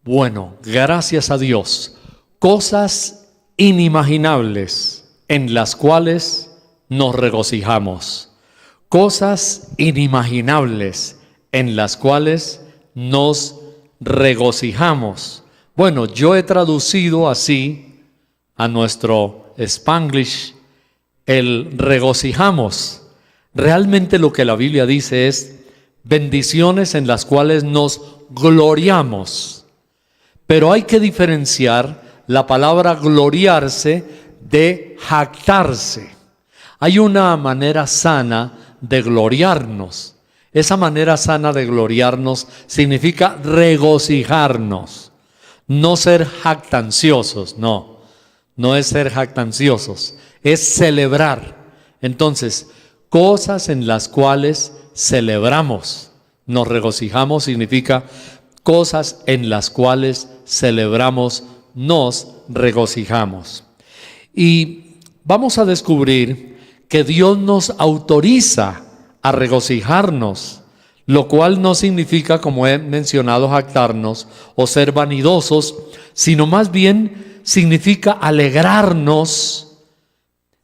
Bueno, gracias a Dios, cosas inimaginables en las cuales nos regocijamos. Cosas inimaginables en las cuales nos regocijamos. Bueno, yo he traducido así a nuestro Spanglish el regocijamos. Realmente lo que la Biblia dice es bendiciones en las cuales nos gloriamos. Pero hay que diferenciar la palabra gloriarse de jactarse. Hay una manera sana de gloriarnos. Esa manera sana de gloriarnos significa regocijarnos. No ser jactanciosos, no es ser jactanciosos, es celebrar. Entonces, cosas en las cuales celebramos. Nos regocijamos significa cosas en las cuales celebramos, nos regocijamos. Y vamos a descubrir que Dios nos autoriza a regocijarnos, lo cual no significa, como he mencionado, jactarnos o ser vanidosos, sino más bien significa alegrarnos,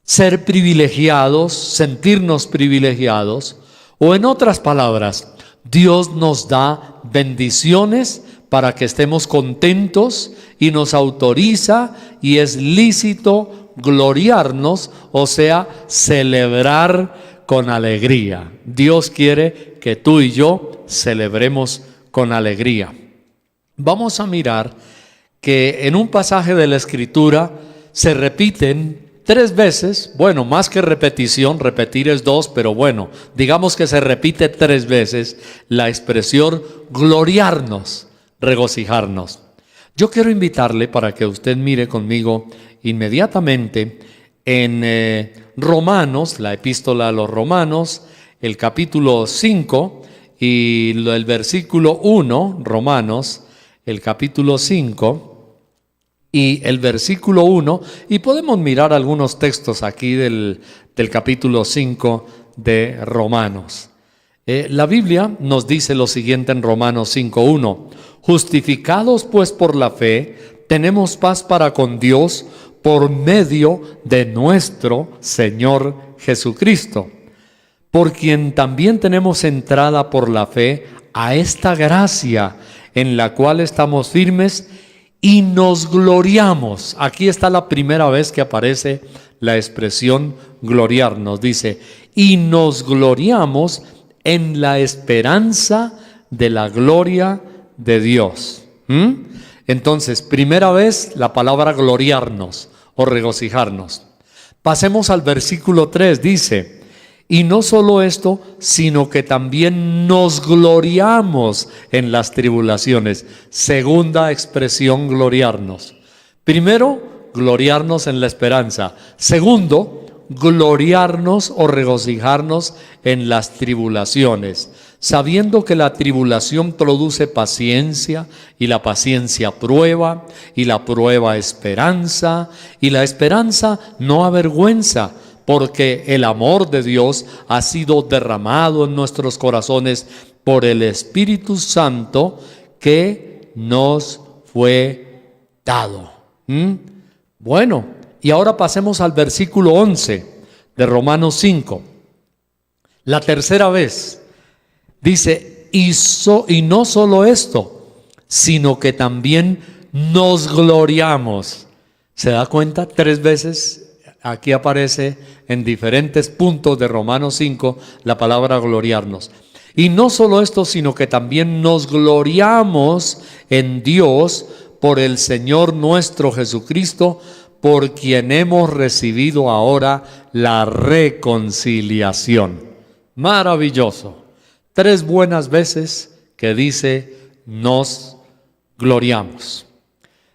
ser privilegiados, sentirnos privilegiados, o en otras palabras, Dios nos da bendiciones para que estemos contentos y nos autoriza y es lícito gloriarnos, o sea, celebrar con alegría. Dios quiere que tú y yo celebremos con alegría. Vamos a mirar que en un pasaje de la Escritura se repiten 3 veces, bueno, más que repetición, repetir es 2, pero bueno, digamos que se repite 3 veces la expresión gloriarnos, regocijarnos. Yo quiero invitarle para que usted mire conmigo inmediatamente en Romanos, la epístola a los Romanos, el capítulo 5 y el versículo 1, Romanos, el capítulo 5 y el versículo 1, y podemos mirar algunos textos aquí del capítulo 5 de Romanos. La Biblia nos dice lo siguiente en Romanos 5:1: justificados pues por la fe, tenemos paz para con Dios por medio de nuestro Señor Jesucristo, por quien también tenemos entrada por la fe a esta gracia en la cual estamos firmes y nos gloriamos. Aquí está la primera vez que aparece la expresión gloriarnos. Dice, y nos gloriamos en la esperanza de la gloria de Dios. Entonces, primera vez la palabra gloriarnos o regocijarnos. Pasemos al versículo 3, dice, y no solo esto, sino que también nos gloriamos en las tribulaciones. Segunda expresión, gloriarnos. Primero, gloriarnos en la esperanza. Segundo, gloriarnos o regocijarnos en las tribulaciones, sabiendo que la tribulación produce paciencia, y la paciencia prueba, y la prueba esperanza, y la esperanza no avergüenza, porque el amor de Dios ha sido derramado en nuestros corazones por el Espíritu Santo que nos fue dado. Bueno, y ahora pasemos al versículo 11 de Romanos 5. La tercera vez dice, y no solo esto, sino que también nos gloriamos. ¿Se da cuenta? 3 veces aquí aparece en diferentes puntos de Romanos 5 la palabra gloriarnos. Y no solo esto, sino que también nos gloriamos en Dios por el Señor nuestro Jesucristo, por quien hemos recibido ahora la reconciliación. Maravilloso. 3 buenas veces que dice nos gloriamos.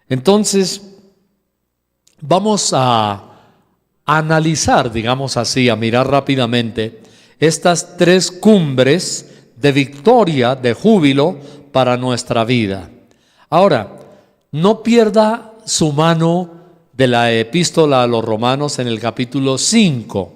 Entonces, vamos a analizar, digamos así, a mirar rápidamente estas 3 cumbres de victoria, de júbilo para nuestra vida. Ahora, no pierda su mano de la epístola a los Romanos en el capítulo 5,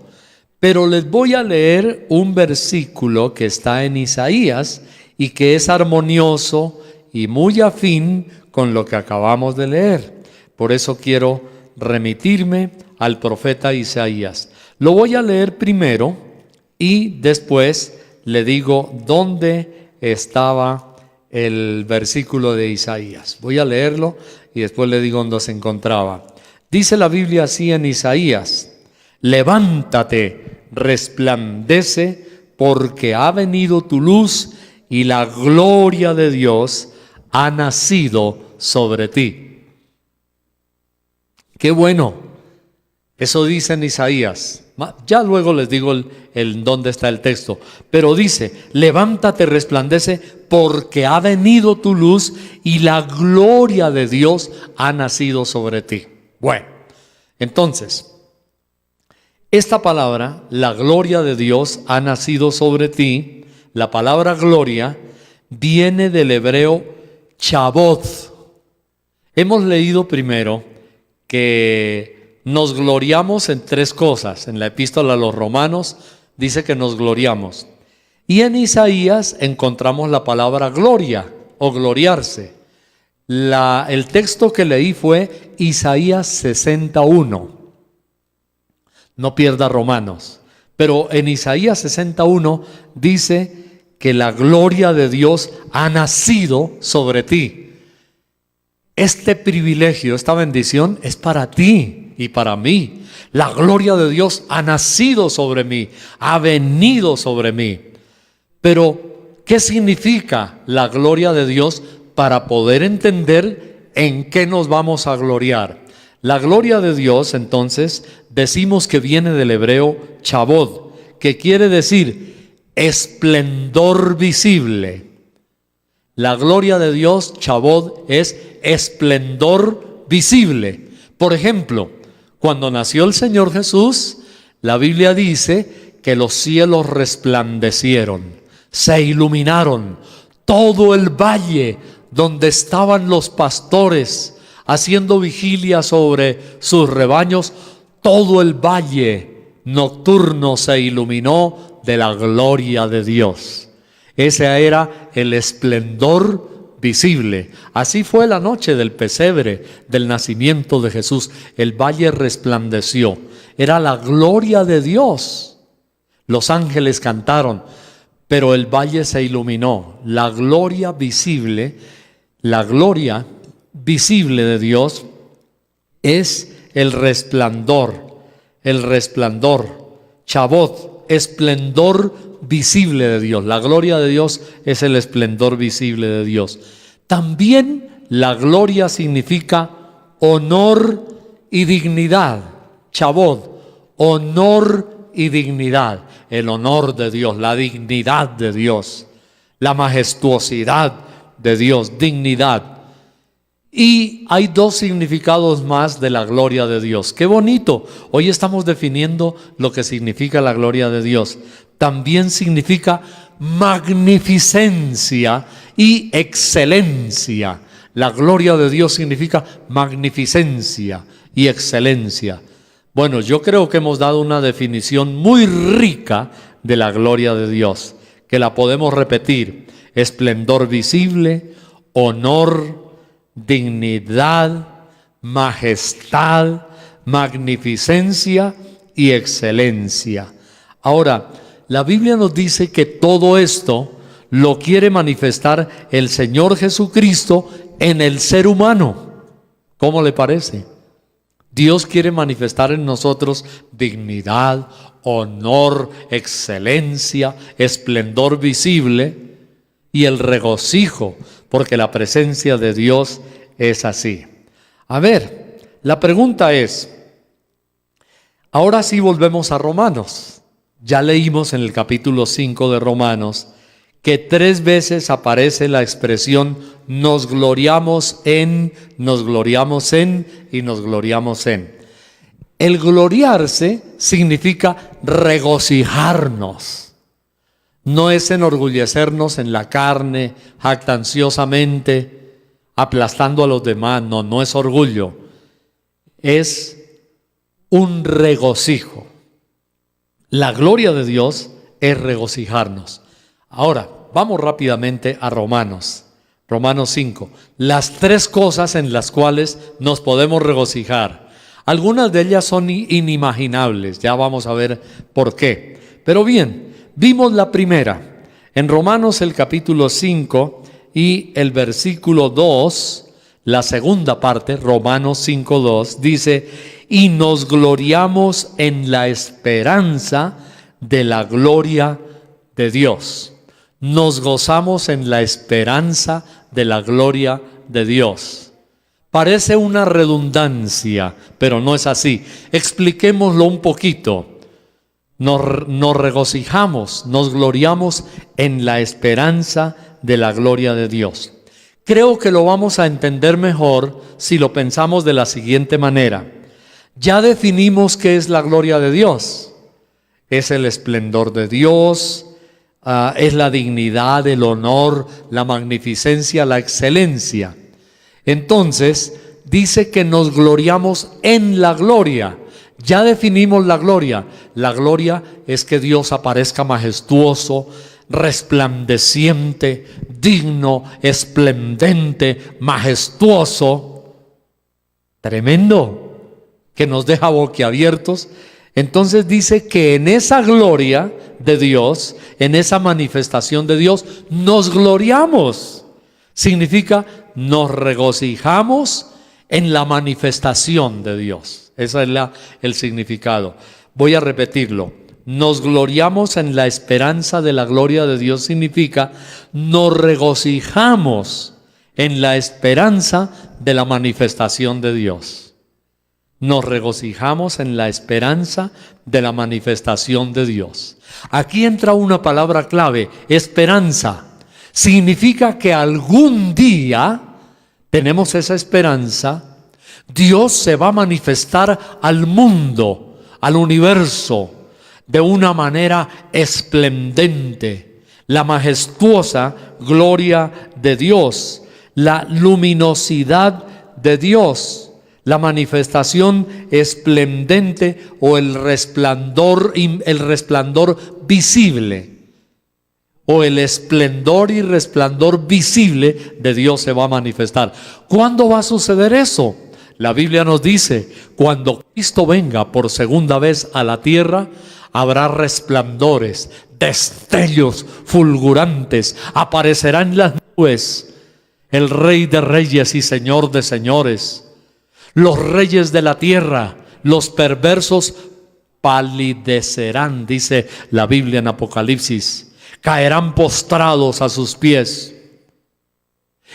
pero les voy a leer un versículo que está en Isaías y que es armonioso y muy afín con lo que acabamos de leer. Por eso quiero remitirme al profeta Isaías. Lo voy a leer primero y después le digo dónde estaba el versículo de Isaías. Voy a leerlo y después le digo dónde se encontraba. Dice la Biblia así en Isaías: levántate, resplandece, porque ha venido tu luz y la gloria de Dios ha nacido sobre ti. Qué bueno. Eso dice en Isaías. Ya luego les digo el dónde está el texto. Pero dice: levántate, resplandece, porque ha venido tu luz y la gloria de Dios ha nacido sobre ti. Bueno, entonces, esta palabra, la gloria de Dios ha nacido sobre ti, la palabra gloria viene del hebreo chabod. Hemos leído primero que nos gloriamos en tres cosas. En la epístola a los Romanos dice que nos gloriamos. Y en Isaías encontramos la palabra gloria o gloriarse. El texto que leí fue Isaías 61. No pierda Romanos. Pero en Isaías 61 dice que la gloria de Dios ha nacido sobre ti. Este privilegio, esta bendición es para ti y para mí. La gloria de Dios ha nacido sobre mí, ha venido sobre mí. Pero, ¿qué significa la gloria de Dios para poder entender en qué nos vamos a gloriar? La gloria de Dios, entonces, decimos que viene del hebreo chabod, que quiere decir esplendor visible. La gloria de Dios, chabod, es esplendor visible. Por ejemplo, cuando nació el Señor Jesús, la Biblia dice que los cielos resplandecieron, se iluminaron. Todo el valle donde estaban los pastores haciendo vigilia sobre sus rebaños, todo el valle nocturno se iluminó de la gloria de Dios. Ese era el esplendor visible. Así fue la noche del pesebre, del nacimiento de Jesús. El valle resplandeció. Era la gloria de Dios. Los ángeles cantaron, pero el valle se iluminó. La gloria visible de Dios es el resplandor, chabot, esplendor visible de Dios. La gloria de Dios es el esplendor visible de Dios. También la gloria significa honor y dignidad. Chabot, honor y dignidad. El honor de Dios, la dignidad de Dios, la majestuosidad de Dios, dignidad. Y hay dos significados más de la gloria de Dios. ¡Qué bonito! Hoy estamos definiendo lo que significa la gloria de Dios. También significa magnificencia y excelencia. La gloria de Dios significa magnificencia y excelencia. Bueno, yo creo que hemos dado una definición muy rica de la gloria de Dios, que la podemos repetir: esplendor visible, honor, dignidad, majestad, magnificencia y excelencia. Ahora, la Biblia nos dice que todo esto lo quiere manifestar el Señor Jesucristo en el ser humano. ¿Cómo le parece? Dios quiere manifestar en nosotros dignidad, honor, excelencia, esplendor visible y el regocijo, porque la presencia de Dios es así. A ver, la pregunta es, ahora sí volvemos a Romanos. Ya leímos en el capítulo 5 de Romanos que 3 veces aparece la expresión nos gloriamos en y nos gloriamos en. El gloriarse significa regocijarnos. No es enorgullecernos en la carne, jactanciosamente, aplastando a los demás. No es orgullo. Es un regocijo. La gloria de Dios es regocijarnos. Ahora, vamos rápidamente a Romanos. Romanos 5. Las tres cosas en las cuales nos podemos regocijar. Algunas de ellas son inimaginables, ya vamos a ver por qué. Pero bien, vimos la primera. En Romanos el capítulo 5 y el versículo 2, la segunda parte, Romanos 5:2, dice: y nos gloriamos en la esperanza de la gloria de Dios. Nos gozamos en la esperanza de la gloria de Dios. Parece una redundancia, pero no es así. Expliquémoslo un poquito. Nos regocijamos, nos gloriamos en la esperanza de la gloria de Dios. Creo que lo vamos a entender mejor si lo pensamos de la siguiente manera. Ya definimos qué es la gloria de Dios. Es el esplendor de Dios, es la dignidad, el honor, la magnificencia, la excelencia. Entonces, dice que nos gloriamos en la gloria. Ya definimos la gloria. La gloria es que Dios aparezca majestuoso, resplandeciente, digno, esplendente, majestuoso. Tremendo, que nos deja boquiabiertos. Entonces dice que en esa gloria de Dios, en esa manifestación de Dios, nos gloriamos. Significa, nos regocijamos en la manifestación de Dios. Ese es el significado. Voy a repetirlo. Nos gloriamos en la esperanza de la gloria de Dios significa, nos regocijamos en la esperanza de la manifestación de Dios. Nos regocijamos en la esperanza de la manifestación de Dios. Aquí entra una palabra clave, esperanza. Significa que algún día tenemos esa esperanza. Dios se va a manifestar al mundo, al universo, de una manera esplendente. La majestuosa gloria de Dios, la luminosidad de Dios, la manifestación esplendente o el resplandor visible, o el esplendor y resplandor visible de Dios se va a manifestar. ¿Cuándo va a suceder eso? La Biblia nos dice, cuando Cristo venga por segunda vez a la tierra, habrá resplandores, destellos fulgurantes, aparecerá en las nubes el Rey de Reyes y Señor de Señores. Los reyes de la tierra, los perversos palidecerán, dice la Biblia en Apocalipsis, caerán postrados a sus pies.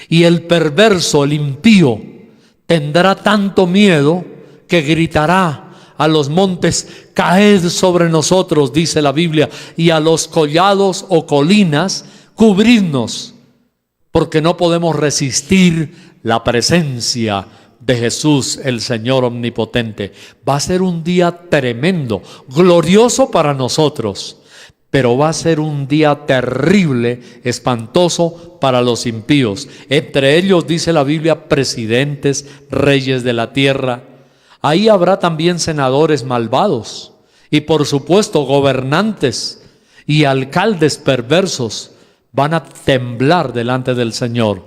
Y el perverso, el impío, tendrá tanto miedo que gritará a los montes: caed sobre nosotros, dice la Biblia, y a los collados o colinas, cubridnos, porque no podemos resistir la presencia de Jesús, el Señor omnipotente. Va a ser un día tremendo, glorioso para nosotros, pero va a ser un día terrible, espantoso para los impíos. Entre ellos, dice la Biblia, presidentes, reyes de la tierra. Ahí habrá también senadores malvados y, por supuesto, gobernantes y alcaldes perversos. Van a temblar delante del Señor.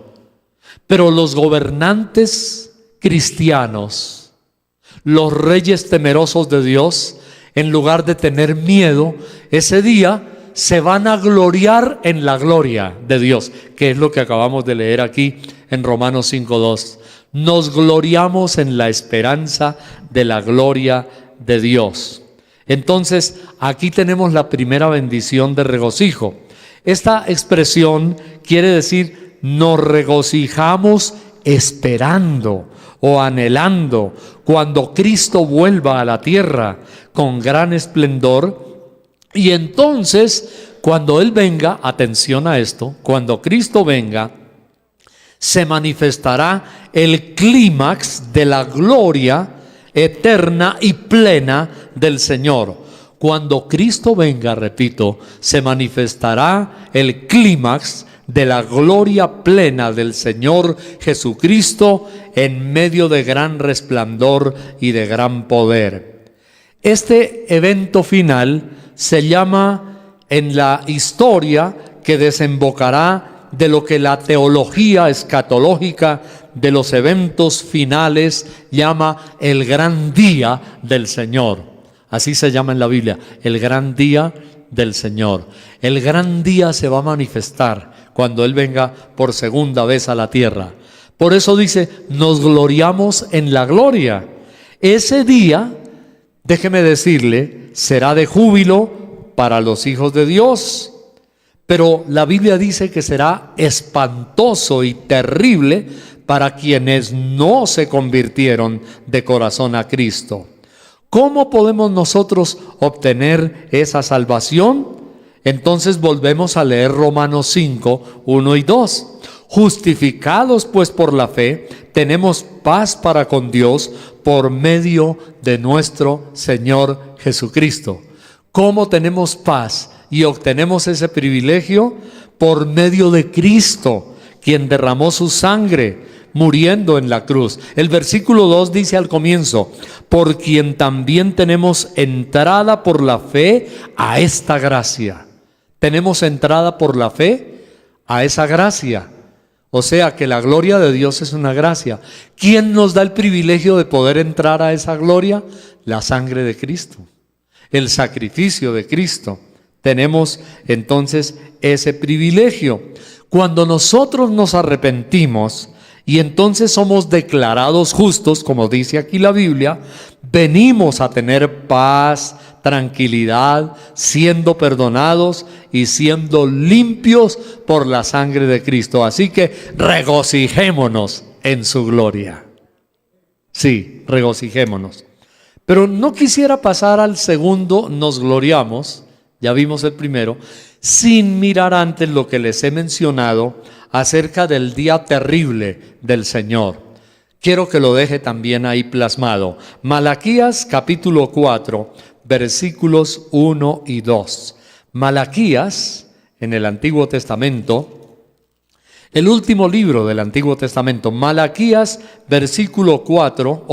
Pero los gobernantes cristianos, los reyes temerosos de Dios, en lugar de tener miedo, ese día se van a gloriar en la gloria de Dios, que es lo que acabamos de leer aquí en Romanos 5:2. Nos gloriamos en la esperanza de la gloria de Dios. Entonces, aquí tenemos la primera bendición de regocijo. Esta expresión quiere decir, nos regocijamos esperando o anhelando cuando Cristo vuelva a la tierra con gran esplendor. Y entonces, cuando Él venga, atención a esto, cuando Cristo venga, se manifestará el clímax de la gloria eterna y plena del Señor. Cuando Cristo venga, repito, se manifestará el clímax de la gloria plena del Señor Jesucristo en medio de gran resplandor y de gran poder. Este evento final se llama en la historia que desembocará de lo que la teología escatológica de los eventos finales llama el gran día del Señor. Así se llama en la Biblia, el gran día del Señor. El gran día se va a manifestar cuando Él venga por segunda vez a la tierra. Por eso dice, nos gloriamos en la gloria. Ese día, déjeme decirle, será de júbilo para los hijos de Dios. Pero la Biblia dice que será espantoso y terrible para quienes no se convirtieron de corazón a Cristo. ¿Cómo podemos nosotros obtener esa salvación? Entonces volvemos a leer Romanos 5, 1 y 2. Justificados pues por la fe, tenemos paz para con Dios por medio de nuestro Señor Jesucristo. ¿Cómo tenemos paz y obtenemos ese privilegio? Por medio de Cristo, quien derramó su sangre muriendo en la cruz. El versículo 2 dice al comienzo, por quien también tenemos entrada por la fe a esta gracia. Tenemos entrada por la fe a esa gracia. O sea que la gloria de Dios es una gracia. ¿Quién nos da el privilegio de poder entrar a esa gloria? La sangre de Cristo, el sacrificio de Cristo. Tenemos entonces ese privilegio. Cuando nosotros nos arrepentimos y entonces somos declarados justos, como dice aquí la Biblia, venimos a tener paz, tranquilidad, siendo perdonados y siendo limpios por la sangre de Cristo. Así que regocijémonos en su gloria. Sí, regocijémonos. Pero no quisiera pasar al segundo, nos gloriamos, ya vimos el primero, sin mirar antes lo que les he mencionado acerca del día terrible del Señor. Quiero que lo deje también ahí plasmado. Malaquías capítulo 4, versículos 1 y 2. Malaquías, en el Antiguo Testamento, el último libro del Antiguo Testamento, Malaquías capítulo 4,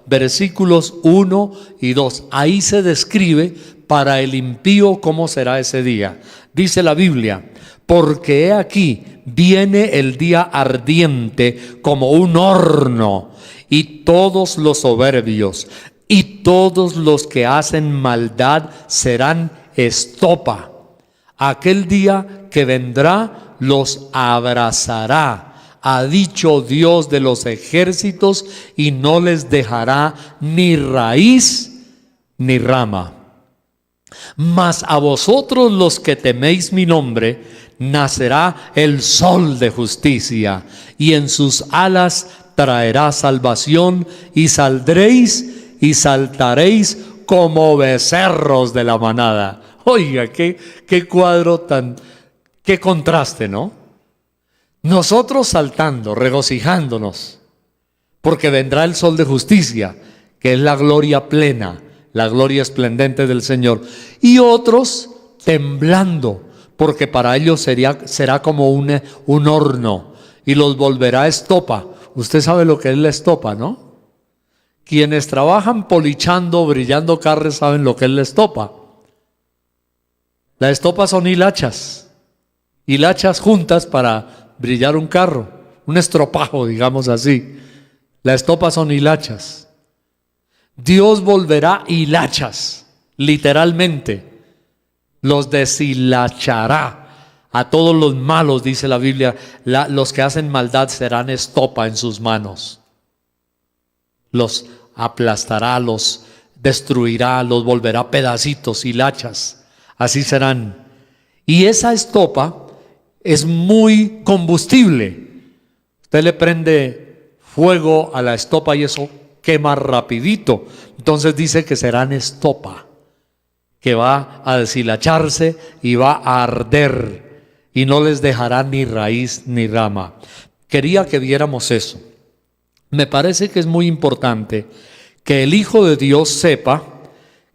versículos 1 y 2. Ahí se describe para el impío cómo será ese día. Dice la Biblia, porque he aquí viene el día ardiente como un horno, y todos los soberbios y todos los que hacen maldad serán estopa. Aquel día que vendrá los abrazará, ha dicho Dios de los ejércitos, y no les dejará ni raíz ni rama. Mas a vosotros los que teméis mi nombre, nacerá el sol de justicia, y en sus alas traerá salvación, y saldréis y saltaréis como becerros de la manada. Oiga, qué cuadro qué contraste, ¿no? Nosotros saltando, regocijándonos, porque vendrá el sol de justicia, que es la gloria plena, la gloria esplendente del Señor. Y otros temblando, porque para ellos será como un horno, y los volverá estopa. Usted sabe lo que es la estopa, ¿no? Quienes trabajan polichando, brillando carros, saben lo que es la estopa. La estopa son hilachas juntas para brillar un carro, un estropajo, digamos así. La estopa son hilachas. Dios volverá hilachas, literalmente. Los deshilachará a todos los malos, dice la Biblia. Los que hacen maldad serán estopa en sus manos. Los aplastará, los destruirá, los volverá pedacitos, hilachas. Así serán. Y esa estopa es muy combustible. Usted le prende fuego a la estopa y eso quema rapidito. Entonces dice que serán estopa, que va a deshilacharse y va a arder, y no les dejará ni raíz ni rama. Quería que viéramos eso. Me parece que es muy importante que el Hijo de Dios sepa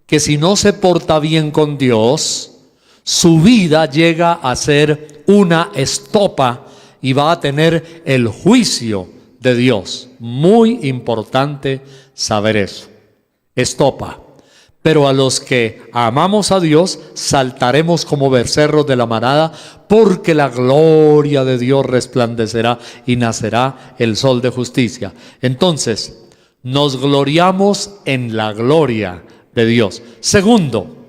que si no se porta bien con Dios, su vida llega a ser una estopa y va a tener el juicio de Dios. Muy importante saber eso. Estopa. Pero a los que amamos a Dios, saltaremos como becerros de la manada, porque la gloria de Dios resplandecerá y nacerá el sol de justicia. Entonces, nos gloriamos en la gloria de Dios. Segundo,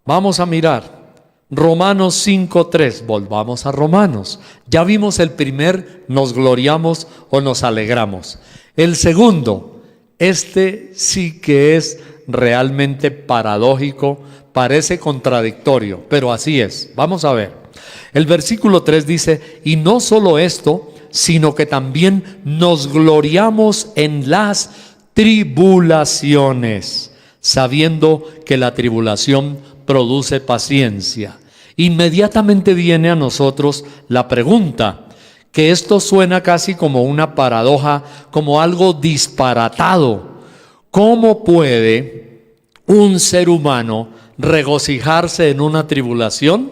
vamos a mirar Romanos 5:3. Volvamos a Romanos. Ya vimos el primer, nos gloriamos o nos alegramos. El segundo, este sí que es realmente paradójico, parece contradictorio, pero así es. Vamos a ver. El versículo 3 dice: y no solo esto, sino que también nos gloriamos en las tribulaciones, sabiendo que la tribulación produce paciencia. Inmediatamente viene a nosotros la pregunta, que esto suena casi como una paradoja, como algo disparatado. ¿Cómo puede un ser humano regocijarse en una tribulación?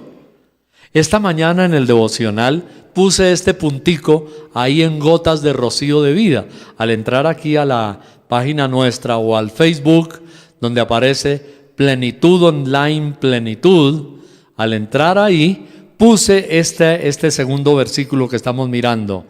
Esta mañana en el devocional puse este puntico ahí en gotas de rocío de vida. Al entrar aquí a la página nuestra o al Facebook, donde aparece Plenitud Online Plenitud, al entrar ahí puse este segundo versículo que estamos mirando.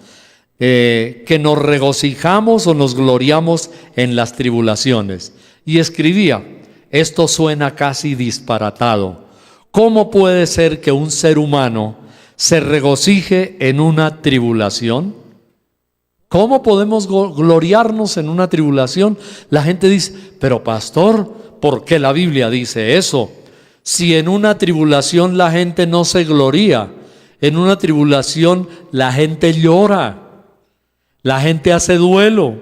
Que nos regocijamos o nos gloriamos en las tribulaciones. Y escribía: esto suena casi disparatado. ¿Cómo puede ser que un ser humano se regocije en una tribulación? ¿Cómo podemos gloriarnos en una tribulación? La gente dice: pero pastor, ¿por qué la Biblia dice eso? Si en una tribulación la gente no se gloria, en una tribulación la gente llora. La gente hace duelo.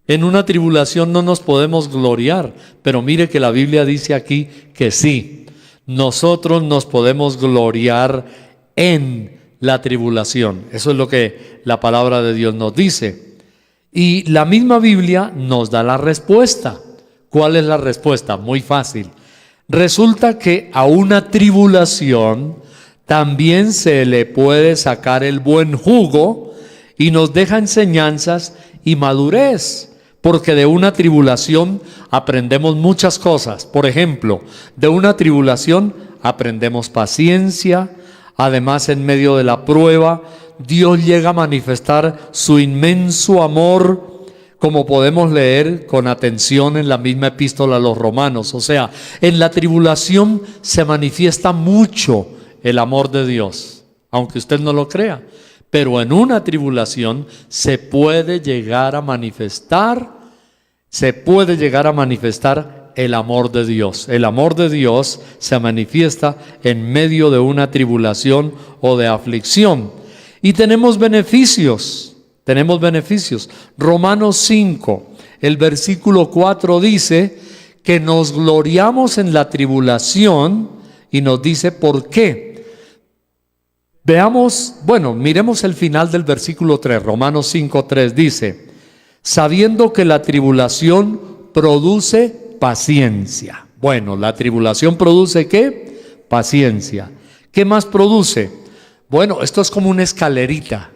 En una tribulación no nos podemos gloriar. Pero mire que la Biblia dice aquí que sí, nosotros nos podemos gloriar en la tribulación. Eso es lo que la palabra de Dios nos dice. Y la misma Biblia nos da la respuesta. ¿Cuál es la respuesta? Muy fácil. Resulta que a una tribulación también se le puede sacar el buen jugo, y nos deja enseñanzas y madurez, porque de una tribulación aprendemos muchas cosas. Por ejemplo, de una tribulación aprendemos paciencia. Además, en medio de la prueba, Dios llega a manifestar su inmenso amor, como podemos leer con atención en la misma epístola a los Romanos. O sea, en la tribulación se manifiesta mucho el amor de Dios, aunque usted no lo crea. Pero en una tribulación se puede llegar a manifestar el amor de Dios. El amor de Dios se manifiesta en medio de una tribulación o de aflicción. Y tenemos beneficios. Romanos 5, el versículo 4 dice que nos gloriamos en la tribulación y nos dice por qué. Miremos el final del versículo 3, Romanos 5:3 dice: sabiendo que la tribulación produce paciencia. Bueno, la tribulación produce ¿qué? Paciencia. ¿Qué más produce? Bueno, esto es como una escalerita.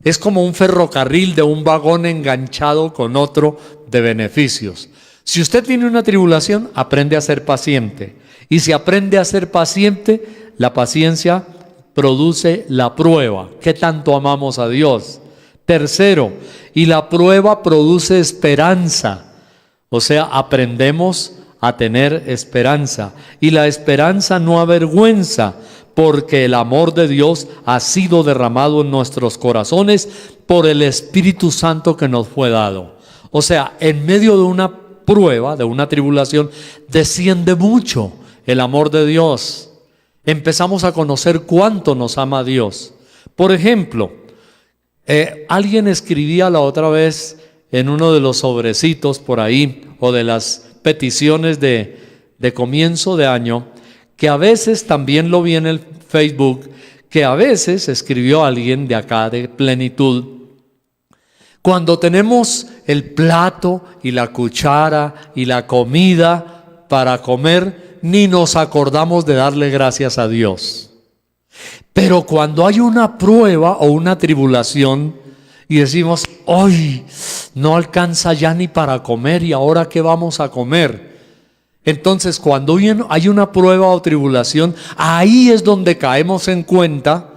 Es como un ferrocarril de un vagón enganchado con otro de beneficios. Si usted tiene una tribulación, aprende a ser paciente. Y si aprende a ser paciente, la paciencia produce la prueba. ¿Qué tanto amamos a Dios? Tercero, y la prueba produce esperanza. O sea, aprendemos a tener esperanza. Y la esperanza no avergüenza, porque el amor de Dios ha sido derramado en nuestros corazones por el Espíritu Santo que nos fue dado. O sea, en medio de una prueba, de una tribulación, desciende mucho el amor de Dios. Empezamos a conocer cuánto nos ama Dios. Por ejemplo, alguien escribía la otra vez en uno de los sobrecitos por ahí, o de las peticiones de comienzo de año, que a veces, también lo vi en el Facebook, que a veces escribió alguien de acá de Plenitud: cuando tenemos el plato y la cuchara y la comida para comer, ni nos acordamos de darle gracias a Dios. Pero cuando hay una prueba o una tribulación y decimos: ¡ay! No alcanza ya ni para comer, ¿y ahora qué vamos a comer? Entonces, cuando hay una prueba o tribulación, ahí es donde caemos en cuenta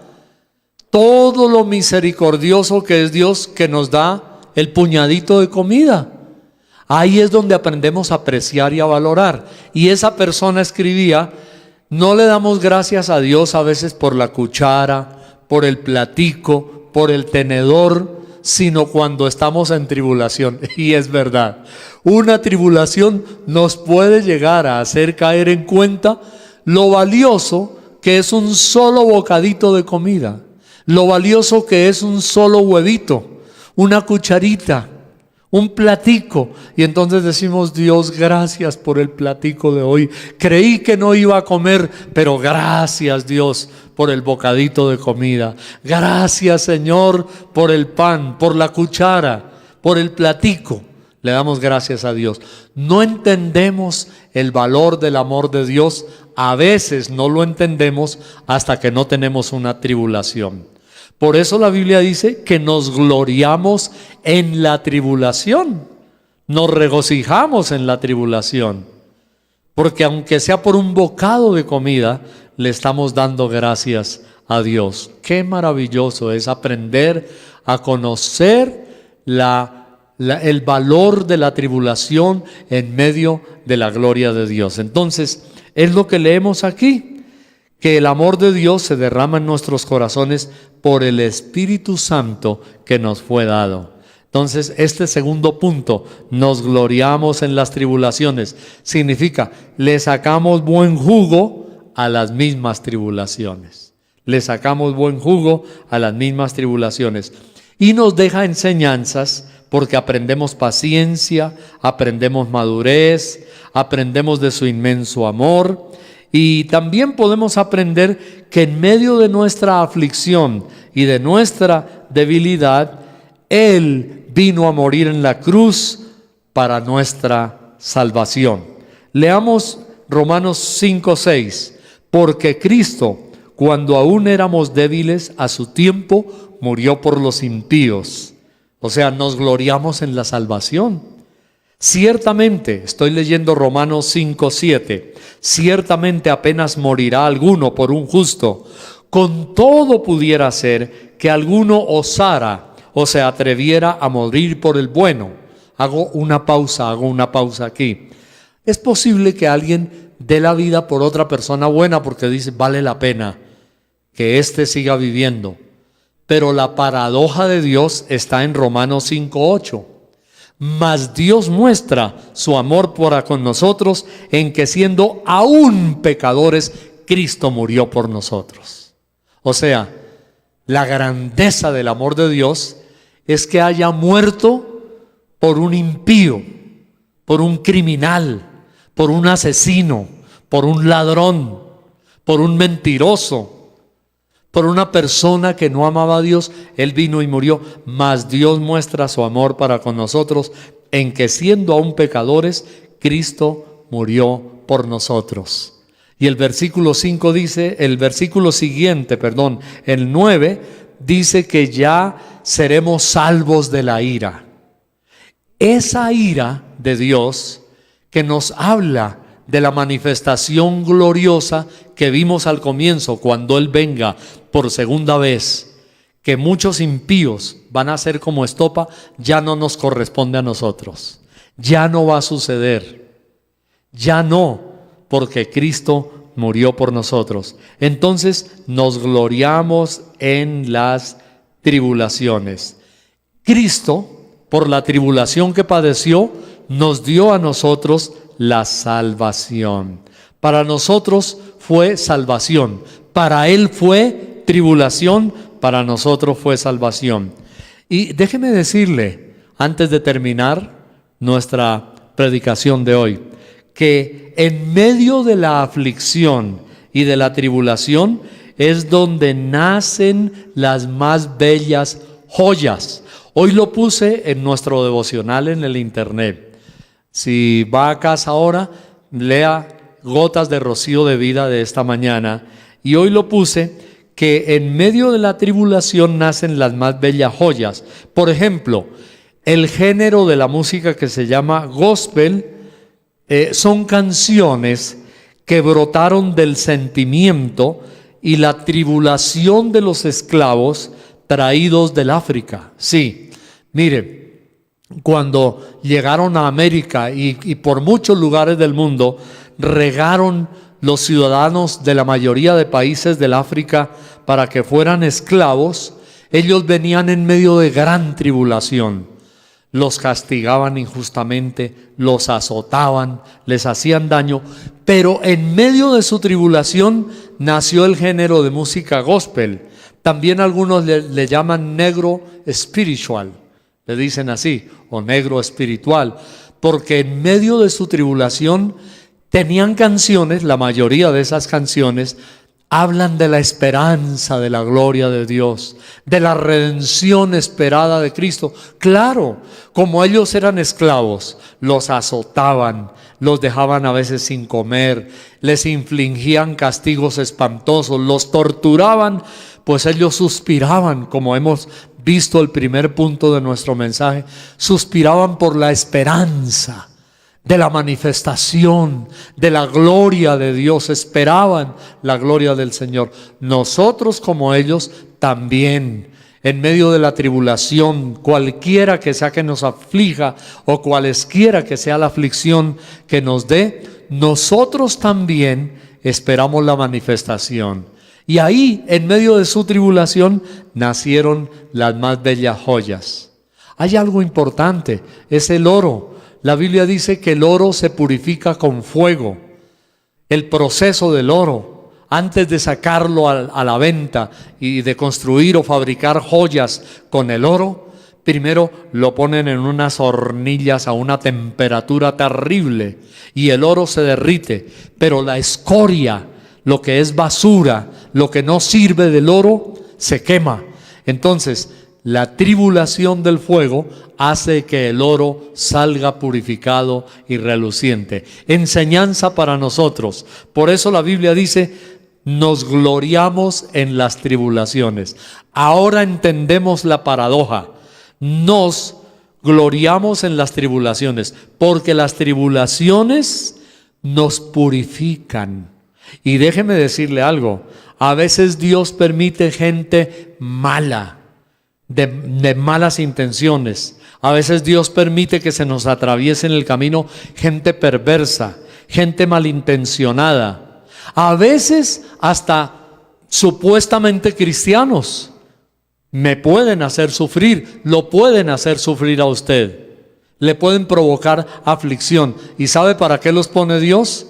todo lo misericordioso que es Dios, que nos da el puñadito de comida. Ahí es donde aprendemos a apreciar y a valorar. Y esa persona escribía: no le damos gracias a Dios a veces por la cuchara, por el platico, por el tenedor, sino cuando estamos en tribulación. Y es verdad, una tribulación nos puede llegar a hacer caer en cuenta lo valioso que es un solo bocadito de comida, lo valioso que es un solo huevito, una cucharita, un platico. Y entonces decimos: Dios, gracias por el platico de hoy. Creí que no iba a comer, pero gracias, Dios, por el bocadito de comida. Gracias, Señor, por el pan, por la cuchara, por el platico. Le damos gracias a Dios. No entendemos el valor del amor de Dios. A veces no lo entendemos hasta que no tenemos una tribulación. Por eso la Biblia dice que nos gloriamos en la tribulación, nos regocijamos en la tribulación, porque aunque sea por un bocado de comida, le estamos dando gracias a Dios. Qué maravilloso es aprender a conocer el valor de la tribulación en medio de la gloria de Dios. Entonces, es lo que leemos aquí, que el amor de Dios se derrama en nuestros corazones por el Espíritu Santo que nos fue dado. Entonces, este segundo punto, nos gloriamos en las tribulaciones, significa, le sacamos buen jugo a las mismas tribulaciones. Le sacamos buen jugo a las mismas tribulaciones. Y nos deja enseñanzas, porque aprendemos paciencia, aprendemos madurez, aprendemos de su inmenso amor. Y también podemos aprender que en medio de nuestra aflicción y de nuestra debilidad, Él vino a morir en la cruz para nuestra salvación. Leamos Romanos 5:6. Porque Cristo, cuando aún éramos débiles, a su tiempo murió por los impíos. O sea, nos gloriamos en la salvación. Ciertamente, estoy leyendo Romanos 5:7, ciertamente apenas morirá alguno por un justo. Con todo pudiera ser que alguno osara o se atreviera a morir por el bueno. Hago una pausa aquí. Es posible que alguien dé la vida por otra persona buena porque dice: vale la pena que éste siga viviendo. Pero la paradoja de Dios está en Romanos 5:8. Mas Dios muestra su amor para con nosotros en que, siendo aún pecadores, Cristo murió por nosotros. O sea, la grandeza del amor de Dios es que haya muerto por un impío, por un criminal, por un asesino, por un ladrón, por un mentiroso, por una persona que no amaba a Dios. Él vino y murió. Mas Dios muestra su amor para con nosotros en que, siendo aún pecadores, Cristo murió por nosotros. Y el versículo 5 dice, el el 9 dice que ya seremos salvos de la ira. Esa ira de Dios que nos habla de la manifestación gloriosa que vimos al comienzo, cuando Él venga por segunda vez, que muchos impíos van a ser como estopa, ya no nos corresponde a nosotros. Ya no va a suceder. Ya no, porque Cristo murió por nosotros. Entonces nos gloriamos en las tribulaciones. Cristo, por la tribulación que padeció, nos dio a nosotros la salvación. Para nosotros fue salvación. Para Él fue tribulación, para nosotros fue salvación. Y déjeme decirle, antes de terminar nuestra predicación de hoy, que en medio de la aflicción y de la tribulación es donde nacen las más bellas joyas. Hoy lo puse en nuestro devocional en el internet. Si va a casa ahora, lea Gotas de Rocío de Vida de esta mañana. Y hoy lo puse, que en medio de la tribulación nacen las más bellas joyas. Por ejemplo, el género de la música que se llama gospel son canciones que brotaron del sentimiento y la tribulación de los esclavos traídos del África. Sí, mire, cuando llegaron a América y por muchos lugares del mundo, regaron los ciudadanos de la mayoría de países del África para que fueran esclavos. Ellos venían en medio de gran tribulación. Los castigaban injustamente, los azotaban, les hacían daño, pero en medio de su tribulación nació el género de música gospel. También algunos le llaman negro spiritual, le dicen así, o negro espiritual, porque en medio de su tribulación tenían canciones. La mayoría de esas canciones hablan de la esperanza, de la gloria de Dios, de la redención esperada de Cristo. Claro, como ellos eran esclavos, los azotaban, los dejaban a veces sin comer, les infligían castigos espantosos, los torturaban, pues ellos suspiraban, como hemos visto el primer punto de nuestro mensaje, suspiraban por la esperanza de la manifestación de la gloria de Dios, esperaban la gloria del Señor. Nosotros, como ellos, también en medio de la tribulación, cualquiera que sea que nos aflija o cualesquiera que sea la aflicción que nos dé, nosotros también esperamos la manifestación. Y ahí, en medio de su tribulación, nacieron las más bellas joyas. Hay algo importante, es el oro. La Biblia dice que el oro se purifica con fuego. El proceso del oro, antes de sacarlo a la venta y de construir o fabricar joyas con el oro, primero lo ponen en unas hornillas a una temperatura terrible y el oro se derrite, pero la escoria, lo que es basura, lo que no sirve del oro, se quema. Entonces, la tribulación del fuego hace que el oro salga purificado y reluciente. Enseñanza para nosotros. Por eso la Biblia dice, nos gloriamos en las tribulaciones. Ahora entendemos la paradoja. Nos gloriamos en las tribulaciones, porque las tribulaciones nos purifican. Y déjeme decirle algo, a veces Dios permite gente mala, de malas intenciones. A veces Dios permite que se nos atraviese en el camino gente perversa, gente malintencionada. A veces hasta supuestamente cristianos me pueden hacer sufrir, lo pueden hacer sufrir a usted. Le pueden provocar aflicción. ¿Y sabe para qué los pone Dios?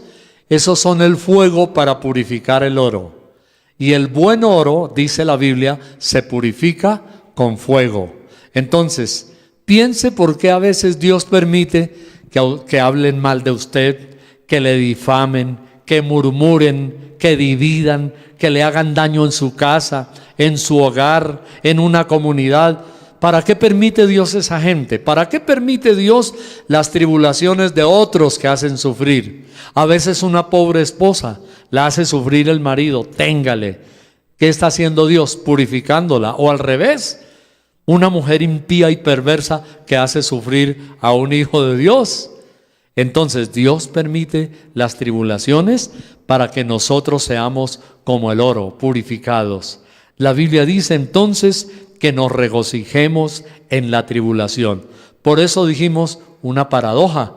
Esos son el fuego para purificar el oro. Y el buen oro, dice la Biblia, se purifica con fuego. Entonces, piense por qué a veces Dios permite que hablen mal de usted, que le difamen, que murmuren, que dividan, que le hagan daño en su casa, en su hogar, en una comunidad. ¿Para qué permite Dios esa gente? ¿Para qué permite Dios las tribulaciones de otros que hacen sufrir? A veces una pobre esposa la hace sufrir el marido, téngale. ¿Qué está haciendo Dios? Purificándola. O al revés, una mujer impía y perversa que hace sufrir a un hijo de Dios. Entonces Dios permite las tribulaciones para que nosotros seamos como el oro, purificados. La Biblia dice entonces que nos regocijemos en la tribulación. Por eso dijimos una paradoja.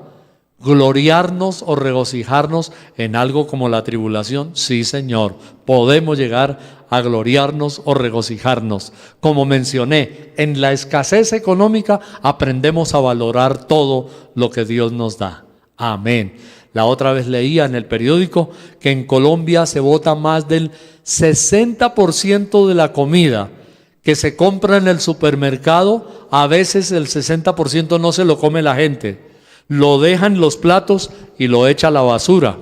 Gloriarnos o regocijarnos en algo como la tribulación, sí, Señor, podemos llegar a gloriarnos o regocijarnos. Como mencioné, en la escasez económica aprendemos a valorar todo lo que Dios nos da. Amén. La otra vez leía en el periódico que en Colombia se bota más del 60% de la comida que se compra en el supermercado. A veces el 60% no se lo come la gente. Lo deja en los platos y lo echa a la basura.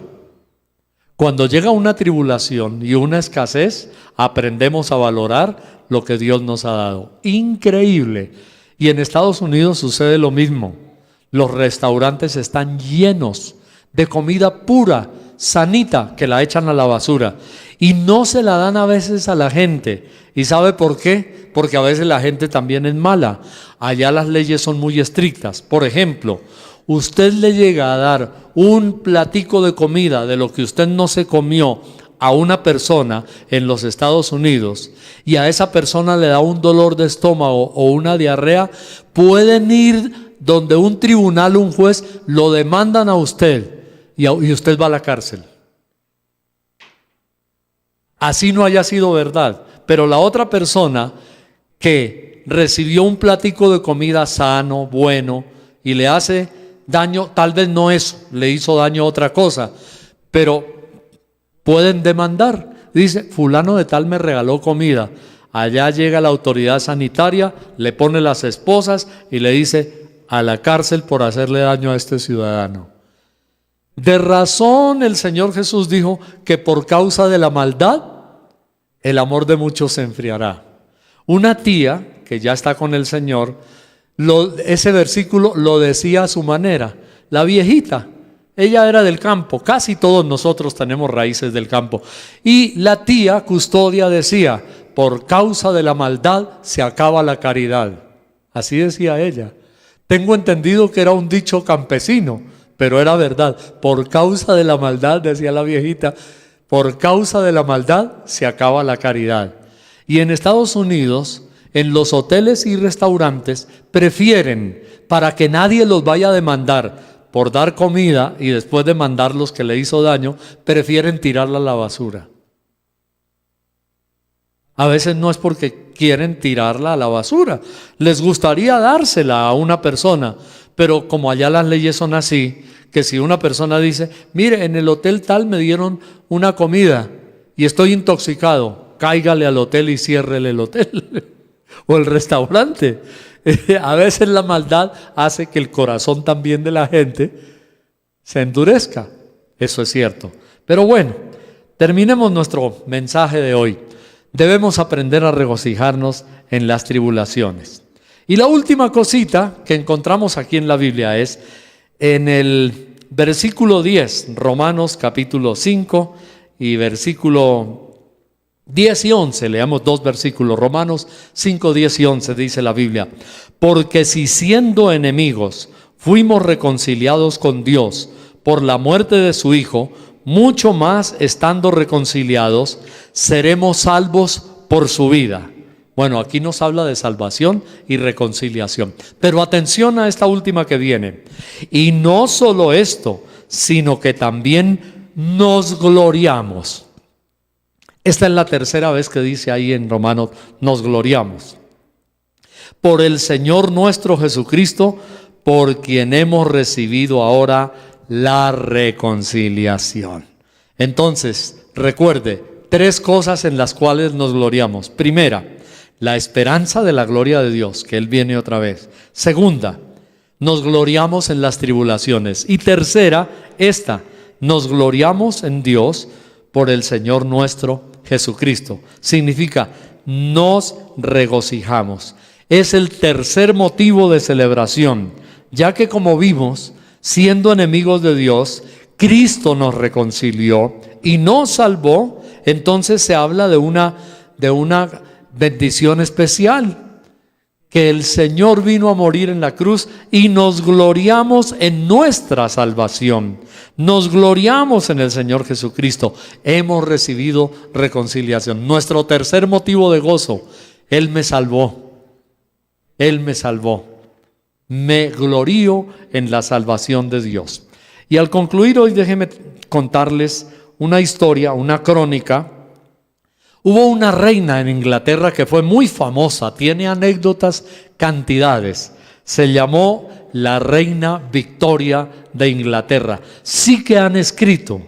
Cuando llega una tribulación y una escasez, aprendemos a valorar lo que Dios nos ha dado. Increíble. Y en Estados Unidos sucede lo mismo. Los restaurantes están llenos de comida pura, sanita, que la echan a la basura. Y no se la dan a veces a la gente. ¿Y sabe por qué? Porque a veces la gente también es mala. Allá las leyes son muy estrictas. Por ejemplo, usted le llega a dar un platico de comida de lo que usted no se comió a una persona en los Estados Unidos y a esa persona le da un dolor de estómago o una diarrea, pueden ir donde un tribunal, un juez, lo demandan a usted y usted va a la cárcel. Así no haya sido verdad, pero la otra persona que recibió un platico de comida sano, bueno, y le hace daño, tal vez no eso, le hizo daño a otra cosa, pero pueden demandar. Dice, fulano de tal me regaló comida. Allá llega la autoridad sanitaria, le pone las esposas y le dice, a la cárcel por hacerle daño a este ciudadano. De razón el Señor Jesús dijo que por causa de la maldad, el amor de muchos se enfriará. Una tía que ya está con el Señor, ese versículo lo decía a su manera. La viejita, ella era del campo, casi todos nosotros tenemos raíces del campo. Y la tía custodia decía, por causa de la maldad se acaba la caridad. Así decía ella. Tengo entendido que era un dicho campesino, pero era verdad. Por causa de la maldad, decía la viejita, por causa de la maldad se acaba la caridad. Y en Estados Unidos, en los hoteles y restaurantes, prefieren, para que nadie los vaya a demandar por dar comida y después demandar los que le hizo daño, prefieren tirarla a la basura. A veces no es porque quieren tirarla a la basura, les gustaría dársela a una persona, pero como allá las leyes son así, que si una persona dice, mire, en el hotel tal me dieron una comida y estoy intoxicado, cáigale al hotel y ciérrele el hotel o el restaurante. A veces la maldad hace que el corazón también de la gente se endurezca, eso es cierto. Pero bueno, terminemos nuestro mensaje de hoy. Debemos aprender a regocijarnos en las tribulaciones. Y la última cosita que encontramos aquí en la Biblia es en el versículo 10, Romanos capítulo 5 y versículo 10 y 11, leamos dos versículos, Romanos 5, 10 y 11 dice la Biblia, porque si siendo enemigos fuimos reconciliados con Dios por la muerte de su Hijo, mucho más estando reconciliados, seremos salvos por su vida. Bueno, aquí nos habla de salvación y reconciliación. Pero atención a esta última que viene. Y no solo esto, sino que también nos gloriamos. Esta es la tercera vez que dice ahí en Romanos, nos gloriamos. Por el Señor nuestro Jesucristo, por quien hemos recibido ahora la reconciliación. Entonces, recuerde, tres cosas en las cuales nos gloriamos. Primera, la esperanza de la gloria de Dios, que Él viene otra vez. Segunda, nos gloriamos en las tribulaciones. Y tercera, nos gloriamos en Dios por el Señor nuestro Jesucristo. Significa, nos regocijamos. Es el tercer motivo de celebración, ya que como vimos, siendo enemigos de Dios, Cristo nos reconcilió y nos salvó. Entonces se habla de una bendición especial, que el Señor vino a morir en la cruz y nos gloriamos en nuestra salvación. Nos gloriamos en el Señor Jesucristo. Hemos recibido reconciliación. Nuestro tercer motivo de gozo, Él me salvó. Él me salvó. Me glorío en la salvación de Dios. Y al concluir hoy, déjenme contarles una historia, una crónica. Hubo una reina en Inglaterra que fue muy famosa, tiene anécdotas cantidades. Se llamó la reina Victoria de Inglaterra. Sí que han escrito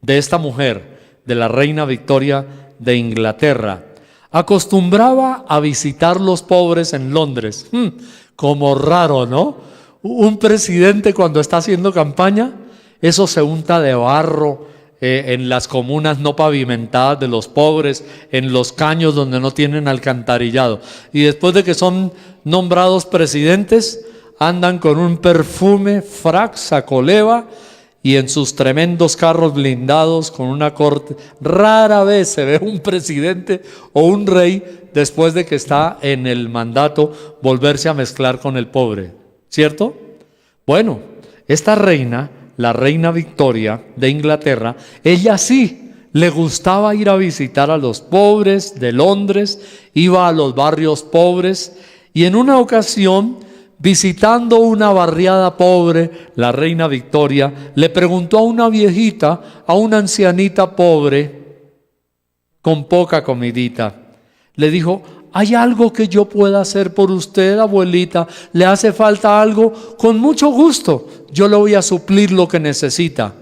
de esta mujer, de la reina Victoria de Inglaterra. Acostumbraba a visitar los pobres en Londres. Como raro, ¿no? Un presidente cuando está haciendo campaña, eso se unta de barro en las comunas no pavimentadas de los pobres, en los caños donde no tienen alcantarillado. Y después de que son nombrados presidentes, andan con un perfume, frac, sacoleva, y en sus tremendos carros blindados con una corte. Rara vez se ve un presidente o un rey después de que está en el mandato volverse a mezclar con el pobre, ¿cierto? Bueno, esta reina, la reina Victoria de Inglaterra, ella sí le gustaba ir a visitar a los pobres de Londres, iba a los barrios pobres, y en una ocasión, visitando una barriada pobre, la reina Victoria le preguntó a una viejita, a una ancianita pobre, con poca comidita, le dijo: ¿hay algo que yo pueda hacer por usted, abuelita? ¿Le hace falta algo? Con mucho gusto, yo le voy a suplir lo que necesita.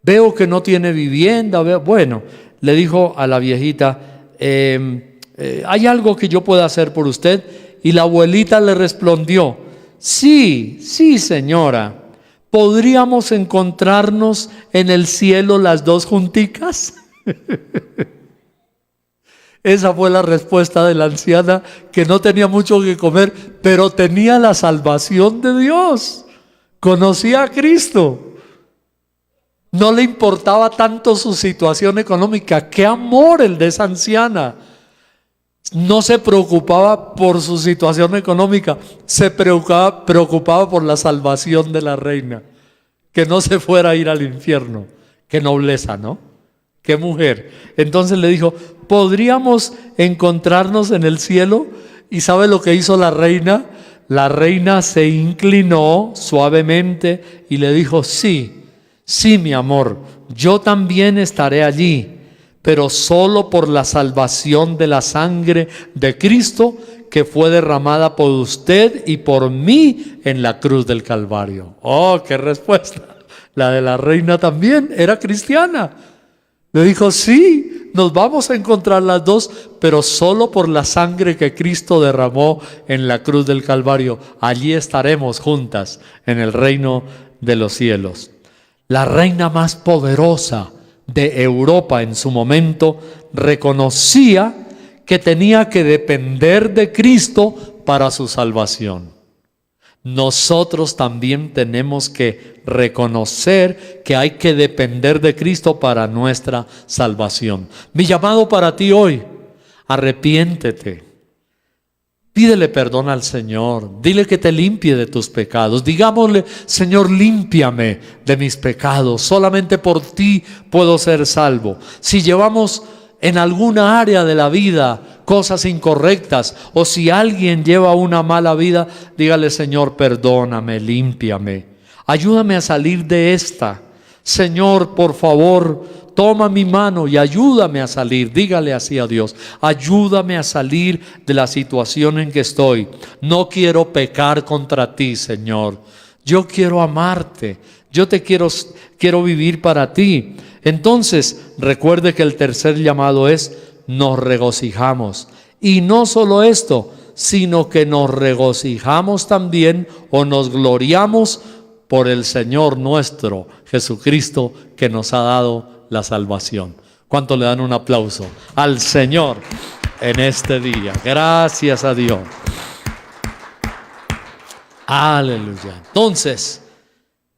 Veo que no tiene vivienda. Bueno, le dijo a la viejita: ¿hay algo que yo pueda hacer por usted? Y la abuelita le respondió: sí, señora. ¿Podríamos encontrarnos en el cielo las dos junticas? Esa fue la respuesta de la anciana, que no tenía mucho que comer, pero tenía la salvación de Dios. Conocía a Cristo. No le importaba tanto su situación económica. ¡Qué amor el de esa anciana! No se preocupaba por su situación económica, se preocupaba por la salvación de la reina, que no se fuera a ir al infierno. ¡Qué nobleza!, ¿no? ¡Qué mujer! Entonces le dijo: ¿podríamos encontrarnos en el cielo? ¿Y sabe lo que hizo la reina? La reina se inclinó suavemente y le dijo: sí, mi amor, yo también estaré allí, pero solo por la salvación de la sangre de Cristo, que fue derramada por usted y por mí en la cruz del Calvario. ¡Oh, qué respuesta! La de la reina también era cristiana. Le dijo: sí, nos vamos a encontrar las dos, pero solo por la sangre que Cristo derramó en la cruz del Calvario. Allí estaremos juntas en el reino de los cielos. La reina más poderosa de Europa en su momento reconocía que tenía que depender de Cristo para su salvación. Nosotros también tenemos que reconocer que hay que depender de Cristo para nuestra salvación. Mi llamado para ti hoy: arrepiéntete, pídele perdón al Señor, dile que te limpie de tus pecados. Digámosle: Señor, límpiame de mis pecados, solamente por ti puedo ser salvo. Si llevamos en alguna área de la vida cosas incorrectas, o si alguien lleva una mala vida, dígale: Señor, perdóname, límpiame, ayúdame a salir de esta. Señor, por favor, toma mi mano y ayúdame a salir. Dígale así a Dios: ayúdame a salir de la situación en que estoy. No quiero pecar contra ti, Señor. Yo quiero amarte. Yo te quiero vivir para ti. Entonces, recuerde que el tercer llamado es: nos regocijamos. Y no solo esto, sino que nos regocijamos también, o nos gloriamos por el Señor nuestro Jesucristo, que nos ha dado la salvación. ¿Cuánto le dan un aplauso al Señor en este día? Gracias a Dios. Aleluya. Entonces,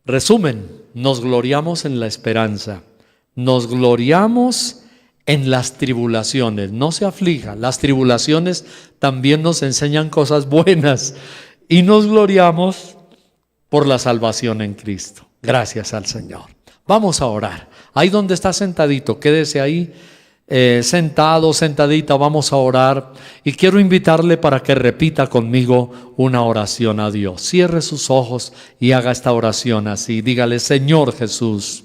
resumen: nos gloriamos en la esperanza, nos gloriamos en las tribulaciones. No se aflija, las tribulaciones también nos enseñan cosas buenas, y nos gloriamos por la salvación en Cristo. Gracias al Señor. Vamos a orar. Ahí donde está sentadito, quédese ahí sentado, sentadita. Vamos a orar, y quiero invitarle para que repita conmigo una oración a Dios. Cierre sus ojos y haga esta oración así. Dígale: Señor Jesús,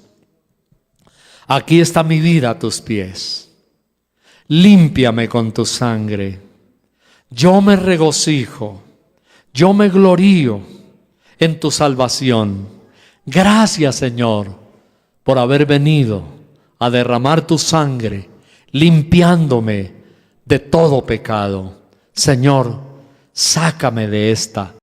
aquí está mi vida a tus pies. Límpiame con tu sangre. Yo me regocijo, yo me glorío en tu salvación. Gracias, Señor, por haber venido a derramar tu sangre, limpiándome de todo pecado. Señor, sácame de esta